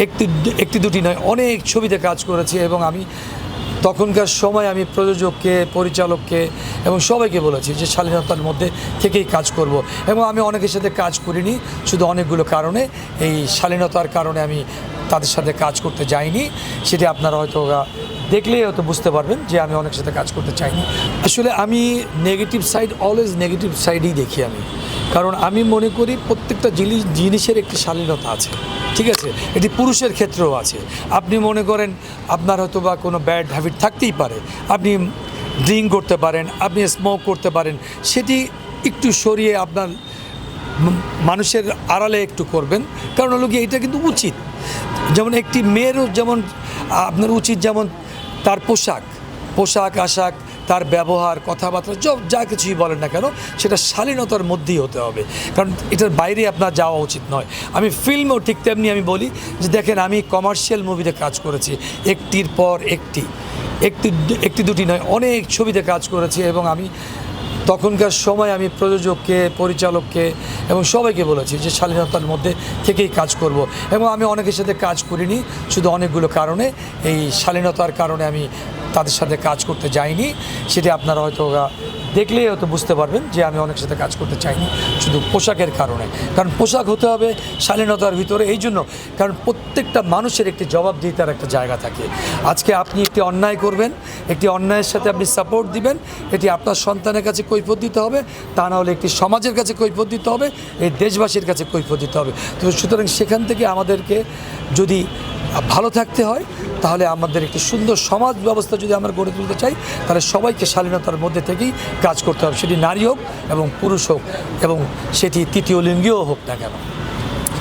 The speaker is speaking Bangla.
একটি একটি দুটি নয়, অনেক ছবিতে কাজ করেছি এবং আমি তখনকার সময় আমি প্রযোজককে, পরিচালককে এবং সবাইকে বলেছি যে শালীনতার মধ্যে থেকেই কাজ করব। এবং আমি অনেকের সাথে কাজ করিনি, শুধু অনেকগুলো কারণে, এই শালীনতার কারণে আমি তাদের সাথে কাজ করতে যাইনি। সেটি আপনারা হয়তো দেখলেই হয়তো বুঝতে পারবেন যে আমি অনেকের সাথে কাজ করতে চাইনি। আসলে আমি নেগেটিভ সাইড, অলওয়েজ নেগেটিভ সাইডই দেখি আমি, কারণ আমি মনে করি প্রত্যেকটা জিনিসের একটি শালীনতা আছে, ঠিক আছে? এটি পুরুষের ক্ষেত্রেও আছে। আপনি মনে করেন আপনার হয়তো বা কোনো ব্যাড হ্যাবিট থাকতেই পারে, আপনি ড্রিঙ্ক করতে পারেন, আপনি স্মোক করতে পারেন, সেটি একটু সরিয়ে আপনার মানুষের আড়ালে একটু করবেন, কারণ হলো কি এটা কিন্তু উচিত। যেমন একটি মেয়েরও যেমন আপনার উচিত, যেমন তার পোশাক আশাক, তার ব্যবহার, কথাবার্তা, যা কিছুই বলেন না কেন, সেটা শালীনতার মধ্যেই হতে হবে, কারণ এটার বাইরে আপনার যাওয়া উচিত নয়। আমি ফিল্মও ঠিক তেমনি আমি বলি যে দেখেন, আমি কমার্শিয়াল মুভিতে কাজ করেছি, একটির পর একটি দুটি নয়, অনেক ছবিতে কাজ করেছি এবং আমি তখনকার সময় আমি প্রযোজককে, পরিচালককে এবং সবাইকে বলেছি যে শালীনতার মধ্যে থেকেই কাজ করব। এবং আমি অনেকের সাথে কাজ করিনি, শুধু অনেকগুলো কারণে, এই শালীনতার কারণে আমি তাদের সাথে কাজ করতে যাইনি। সেটি আপনারা হয়তো দেখলেই হয়তো বুঝতে পারবেন যে আমি অনেকের সাথে কাজ করতে চাইনি, শুধু পোশাকের কারণে। কারণ পোশাক হতে হবে শালীনতার ভিতরে, এই জন্য কারণ প্রত্যেকটা মানুষের একটি জবাবদিহিতার একটা জায়গা থাকে। আজকে আপনি একটি অন্যায় করবেন, একটি অন্যায়ের সাথে আপনি সাপোর্ট দিবেন, এটি আপনার সন্তানের কাছে কৈফিয়ত দিতে হবে, তা না হলে একটি সমাজের কাছে কৈফিয়ত দিতে হবে, এই দেশবাসীর কাছে কৈফিয়ত দিতে হবে। তো সুতরাং সেখান থেকে আমাদেরকে যদি ভালো থাকতে হয়, তাহলে আমাদের একটি সুন্দর সমাজ ব্যবস্থা যদি আমরা গড়ে তুলতে চাই, তাহলে সবাইকে শালীনতার মধ্যে থেকেই কাজ করতে হবে, সেটি নারী হোক এবং পুরুষ হোক এবং সেটি তৃতীয় লিঙ্গীয় হোক না কেন।